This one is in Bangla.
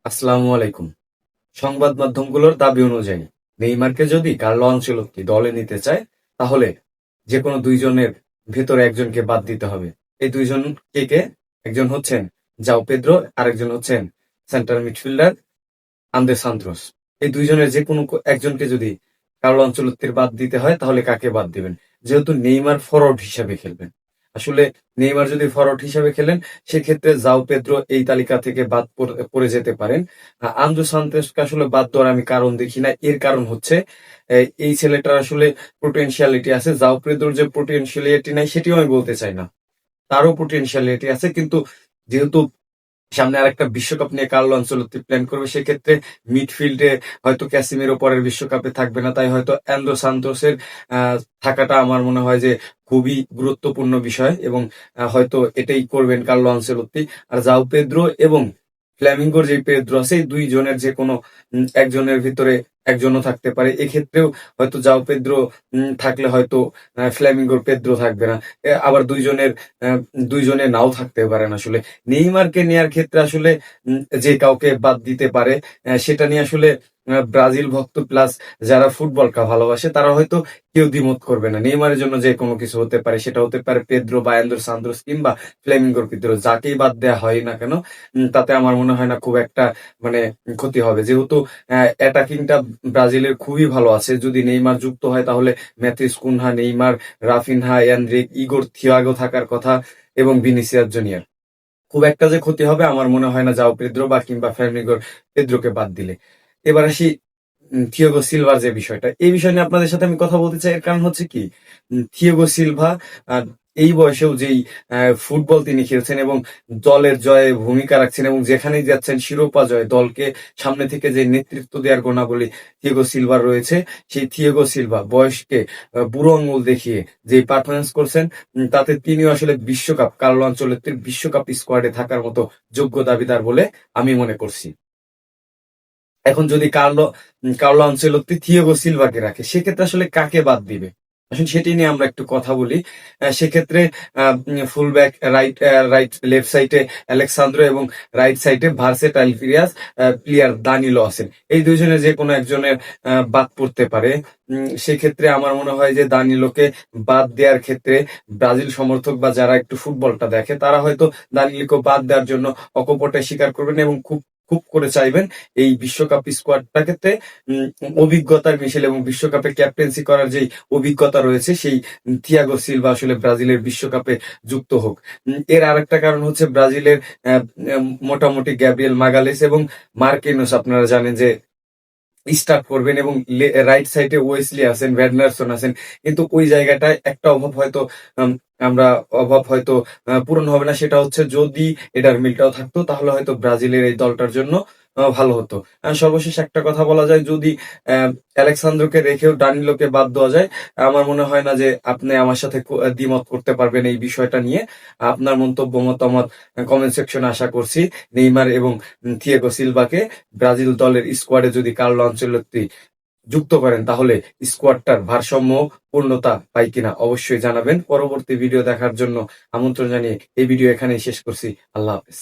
আসসালামু আলাইকুম। সংবাদ মাধ্যমগুলোর দাবি অনুযায়ী নেইমারকে যদি কার্লো আনচেলত্তি দলে নিতে চায় তাহলে যে কোনো দুইজনের ভেতরে একজনকে বাদ দিতে হবে। এই দুইজন কে কে? একজন হচ্ছেন জাও পেদ্রো, আরেকজন হচ্ছেন সেন্টার মিডফিল্ডার আন্দ্রে সান্ত্রোস। এই দুইজনের যে কোনো একজনকে যদি কার্লো আনচেলত্তির বাদ দিতে হয় তাহলে কাকে বাদ দিবেন? যেহেতু নেইমার ফরওয়ার্ড হিসাবে খেলবেন। আসলে নেইমার যদি ফরওয়ার্ড হিসাবে খেলেন সেক্ষেত্রে জাও পেদ্রো এই তালিকা থেকে বাদ পড়ে যেতে পারেন। আন্দ্রে সান্ত্রোসকে আসলে বাদ দেওয়ার আমি কারণ দেখি না। এর কারণ হচ্ছে এই ছেলেটার আসলে পোটেনশিয়ালিটি আছে। জাও পেদ্রোর যে পোটেনশিয়ালিটি নাই সেটিও আমি বলতে চাই না। তারও পোটেনশিয়ালিটি আছে, কিন্তু যেহেতু সামনে আরেকটা বিশ্বকাপ নিয়ে কার্লো আনচেলত্তি প্ল্যান করবে, সেক্ষেত্রে মিডফিল্ডে হয়তো ক্যাসিমিরো পরের বিশ্বকাপে থাকবে না, তাই হয়তো অ্যান্দ্রো সান্তোসের থাকাটা আমার মনে হয় যে খুবই গুরুত্বপূর্ণ বিষয়, এবং হয়তো এটাই করবেন কার্লো আনচেলত্তি। আর জাও পেদ্রো এবং ফ্ল্যামিঙ্গোর যে পেদ্রো আছে, এই দুইজনের যে কোনো একজনের ভিতরে একজনও থাকতে পারে। এক্ষেত্রেও হয়তো জাও পেদ্রো থাকলে হয়তো ফ্ল্যামিঙ্গোর পেদ্রো থাকবে না। আবার দুইজনে নাও থাকতে পারেন। আসলে নেইমারকে নেয়ার ক্ষেত্রে আসলে যে কাউকে বাদ দিতে পারে সেটা নিয়ে আসলে ব্রাজিল ভক্ত প্লাস যারা ফুটবলটা ভালোবাসে তারা হয়তো কেউ দ্বিমত করবে না। নেইমারের জন্য যে কোনো কিছু হতে পারে, সেটা হতে পারে পেদ্রো বা অ্যান্দ্রে সান্তোস কিংবা ফ্লেমিঙ্গোর পেদ্রো, যাকেই বাদ দেওয়া হয় না কেন তাতে আমার মনে হয় না খুব একটা মানে ক্ষতি হবে। যেহেতু অ্যাটাকিংটা ব্রাজিলের খুবই ভালো আছে। যদি নেইমার যুক্ত হয় তাহলে Matheus Cunha, Neymar, Raphinha, Endrick, Igor Thiago থাকার কথা এবং ভিনিসিয়াস জুনিয়র। খুব একটা যে ক্ষতি হবে আমার মনে হয় না জাও পেদ্রো বা কিংবা ফ্যামিগোর পেদ্রোকে বাদ দিলে। এবার আসি থিয়াগো সিলভার যে বিষয়টা, এই বিষয় নিয়ে আপনাদের সাথে আমি কথা বলতে চাই। এর কারণ হচ্ছে কি, থিয়াগো সিলভা এই বয়সেও যেই ফুটবল তিনি খেলছেন এবং দলের জয়ে ভূমিকা রাখছেন এবং যেখানেই যাচ্ছেন শিরোপা জয়, দলকে সামনে থেকে যে নেতৃত্ব দেওয়ার গুণাবলী থিয়াগো সিলভার রয়েছে, সেই থিয়াগো সিলভা বয়সকে বুড়ো আঙুল দেখিয়ে যে পারফরমেন্স করছেন তাতে তিনিও আসলে বিশ্বকাপ কার্লো আনচেলত্তির বিশ্বকাপ স্কোয়াডে থাকার মতো যোগ্য দাবিদার বলে আমি মনে করছি। এখন যদি কার্লো আনচেলত্তি থিয়াগো সিলভাকে রাখে সেক্ষেত্রে আসলে কাকে বাদ দিবে? আসলে সেটি নিয়ে আমরা একটু কথা বলি। সেক্ষেত্রে ফুলব্যাক রাইট রাইট লেফট সাইডে আলেক্সান্দ্রো এবং রাইট সাইডে ভার্সেটাইল প্লেয়ার দানিলো আছেন। এই দুইজনের যে কোনো একজনের বাদ পড়তে পারে। সেক্ষেত্রে আমার মনে হয় যে দানিলোকে বাদ দেওয়ার ক্ষেত্রে ব্রাজিল সমর্থক বা যারা একটু ফুটবলটা দেখে তারা হয়তো দানিলোকে বাদ দেওয়ার জন্য অকপটে স্বীকার করবেন এবং খুব খুব করে চাইবেন এই বিশ্বকাপ স্কোয়াডটাকে অভিজ্ঞতার মিশেল এবং বিশ্বকাপে ক্যাপ্টেন্সি করার যে অভিজ্ঞতা রয়েছে সেই থিয়াগো সিলভা আসলে ব্রাজিলের বিশ্বকাপে যুক্ত হোক। এর আরেকটা কারণ হচ্ছে ব্রাজিলের মোটামুটি গ্যাব্রিয়েল মাগালেস এবং মার্কিনোস আপনারা জানেন যে স্টার্ট করবেন এবং রাইট সাইডে ওয়েসলি আছেন, ভ্যাডনারসন আছেন, কিন্তু ওই জায়গাটায় একটা অভাব হয়তো আমরা অভাব হয়তো পূরণ হবে না। সেটা হচ্ছে যদি এটার মিলটাও থাকতো তাহলে হয়তো ব্রাজিলের এই দলটার জন্য ভালো হতো। সর্বশেষ একটা কথা বলা যায়, যদি অ্যালেক্সান্দ্রোকে রেখেও ডানিলোকে বাদ দেওয়া যায়, আমার মনে হয় না যে আপনি আমার সাথে দ্বিমত করতে পারবেন এই বিষয়টা নিয়ে। আপনার মন্তব্য মতামত কমেন্ট সেকশনে আশা করছি। নেইমার এবং থিয়াগো সিলভাকে ব্রাজিল দলের স্কোয়াডে যদি কার্লো আনচেলত্তি যুক্ত করেন তাহলে স্কোয়াডটার ভারসাম্য পূর্ণতা পায় কিনা অবশ্যই জানাবেন। পরবর্তী ভিডিও দেখার জন্য আমন্ত্রণ জানিয়ে এই ভিডিও এখানেই শেষ করছি। আল্লাহ হাফেজ।